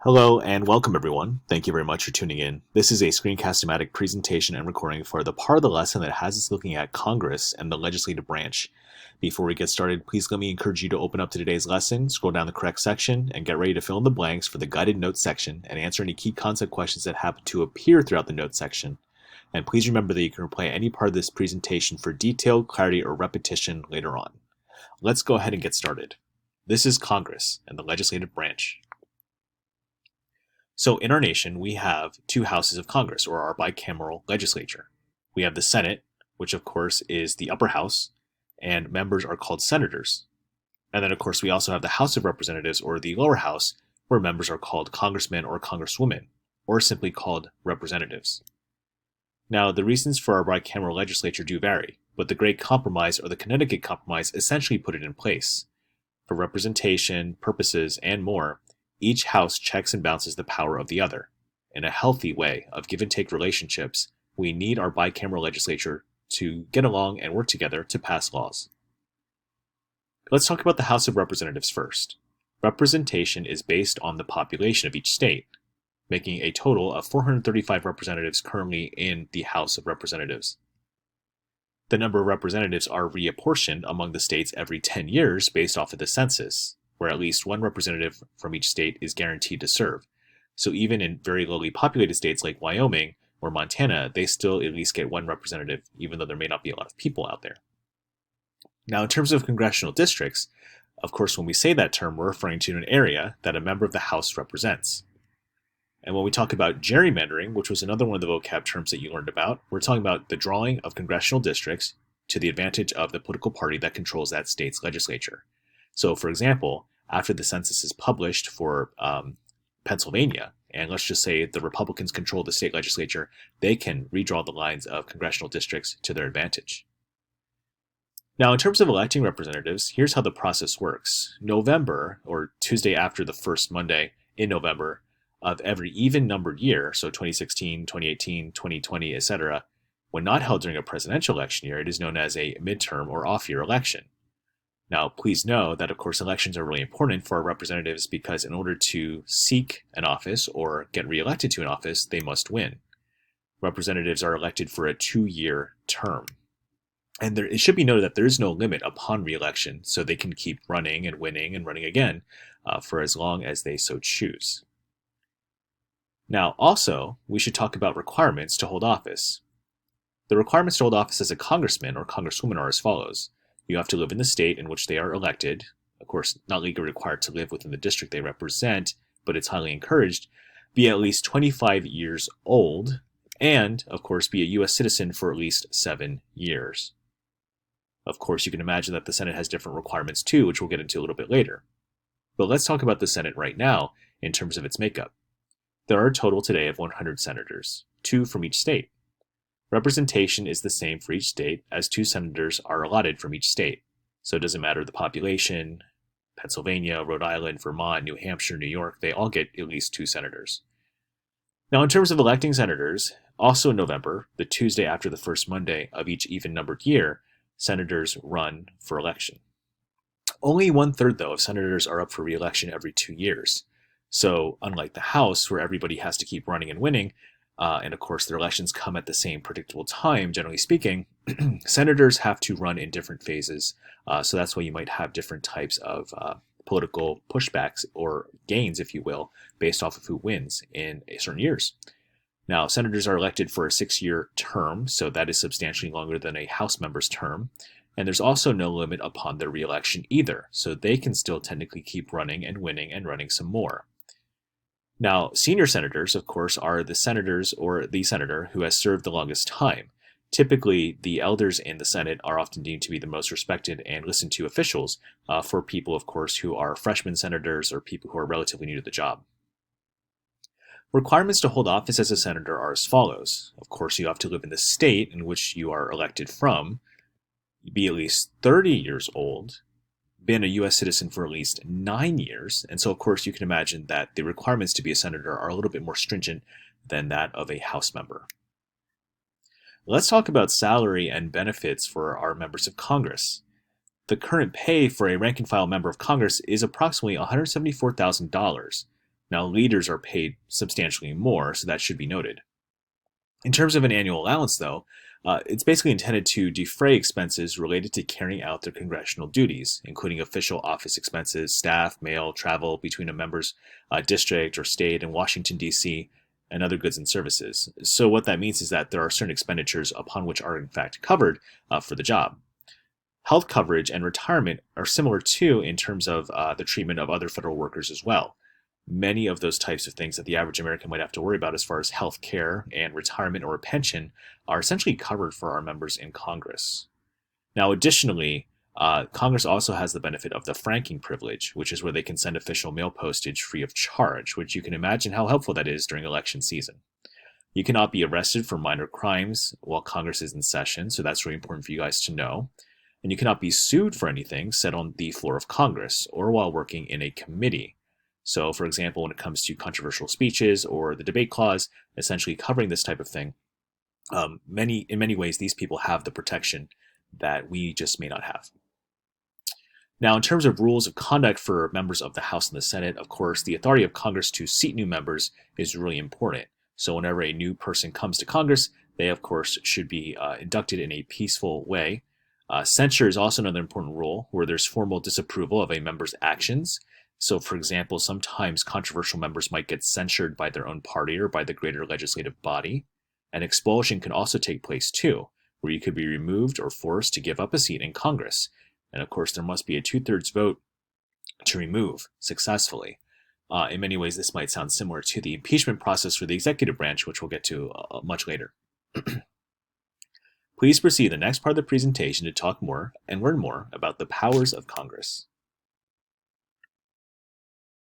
Hello and welcome everyone. Thank you very much for tuning in. This is a screencast-o-matic presentation and recording for the part of the lesson that has us looking at Congress and the legislative branch. Before we get started, please let me encourage you to open up to today's lesson, scroll down the correct section, and get ready to fill in the blanks for the guided notes section and answer any key concept questions that happen to appear throughout the notes section. And please remember that you can replay any part of this presentation for detail, clarity, or repetition later on. Let's go ahead and get started. This is Congress and the legislative branch. So in our nation, we have two houses of Congress, or our bicameral legislature. We have the Senate, which of course is the upper house, and members are called senators. And then of course we also have the House of Representatives, or the lower house, where members are called congressmen or congresswomen, or simply called representatives. Now, the reasons for our bicameral legislature do vary, but the Great Compromise or the Connecticut Compromise essentially put it in place. For representation, purposes, and more, each house checks and balances the power of the other. In a healthy way of give-and-take relationships, we need our bicameral legislature to get along and work together to pass laws. Let's talk about the House of Representatives first. Representation is based on the population of each state, making a total of 435 representatives currently in the House of Representatives. The number of representatives are reapportioned among the states every 10 years based off of the census, where at least one representative from each state is guaranteed to serve. So even in very lowly populated states like Wyoming or Montana, they still at least get one representative, even though there may not be a lot of people out there. Now, in terms of congressional districts, of course, when we say that term, we're referring to an area that a member of the House represents. And when we talk about gerrymandering, which was another one of the vocab terms that you learned about, we're talking about the drawing of congressional districts to the advantage of the political party that controls that state's legislature. So, for example, after the census is published for Pennsylvania, and let's just say the Republicans control the state legislature, they can redraw the lines of congressional districts to their advantage. Now, in terms of electing representatives, here's how the process works. November, or Tuesday after the first Monday in November of every even-numbered year, so 2016, 2018, 2020, etc., when not held during a presidential election year, it is known as a midterm or off-year election. Now, please know that, of course, elections are really important for our representatives because in order to seek an office or get reelected to an office, they must win. Representatives are elected for a 2-year term. And it should be noted that there is no limit upon reelection, so they can keep running and winning and running again for as long as they so choose. Now, also, we should talk about requirements to hold office. The requirements to hold office as a congressman or congresswoman are as follows. You have to live in the state in which they are elected. Of course, not legally required to live within the district they represent, but it's highly encouraged. Be at least 25 years old, and, of course, be a U.S. citizen for at least 7 years. Of course, you can imagine that the Senate has different requirements too, which we'll get into a little bit later. But let's talk about the Senate right now in terms of its makeup. There are a total today of 100 senators, 2 from each state. Representation is the same for each state, as 2 senators are allotted from each state. So it doesn't matter the population. Pennsylvania, Rhode Island, Vermont, New Hampshire, New York, they all get at least 2 senators. Now, in terms of electing senators, also in November, the Tuesday after the first Monday of each even-numbered year, senators run for election. Only 1/3, though, of senators are up for re-election every 2 years. So unlike the House, where everybody has to keep running and winning, and of course their elections come at the same predictable time, generally speaking, senators have to run in different phases. So that's why you might have different types of political pushbacks or gains, if you will, based off of who wins in certain years. Now, senators are elected for a 6-year term, so that is substantially longer than a House member's term. And there's also no limit upon their re-election either, so they can still technically keep running and winning and running some more. Now, senior senators, of course, are the senators or the senator who has served the longest time. Typically, the elders in the Senate are often deemed to be the most respected and listened to officials for people, of course, who are freshman senators or people who are relatively new to the job. Requirements to hold office as a senator are as follows. Of course, you have to live in the state in which you are elected from, be at least 30 years old, been a U.S. citizen for at least 9 years, and so of course you can imagine that the requirements to be a senator are a little bit more stringent than that of a House member. Let's talk about salary and benefits for our members of Congress. The current pay for a rank-and-file member of Congress is approximately $174,000, Now, leaders are paid substantially more, so that should be noted. In terms of an annual allowance, though, it's basically intended to defray expenses related to carrying out their congressional duties, including official office expenses, staff, mail, travel between a member's district or state and Washington, D.C., and other goods and services. So, what that means is that there are certain expenditures upon which are in fact covered for the job. Health coverage and retirement are similar too in terms of the treatment of other federal workers as well. Many of those types of things that the average American might have to worry about as far as health care and retirement or a pension are essentially covered for our members in Congress. Now, additionally, Congress also has the benefit of the franking privilege, which is where they can send official mail postage free of charge, which you can imagine how helpful that is during election season. You cannot be arrested for minor crimes while Congress is in session, so that's really important for you guys to know. And you cannot be sued for anything said on the floor of Congress or while working in a committee. So, for example, when it comes to controversial speeches or the debate clause, essentially covering this type of thing, in many ways, these people have the protection that we just may not have. Now, in terms of rules of conduct for members of the House and the Senate, of course, the authority of Congress to seat new members is really important. So whenever a new person comes to Congress, they, of course, should be inducted in a peaceful way. Censure is also another important rule where there's formal disapproval of a member's actions. So, for example, sometimes controversial members might get censured by their own party or by the greater legislative body. And expulsion can also take place too, where you could be removed or forced to give up a seat in Congress. And of course, there must be a 2/3 vote to remove successfully. In many ways, this might sound similar to the impeachment process for the executive branch, which we'll get to much later. Please proceed to the next part of the presentation to talk more and learn more about the powers of Congress.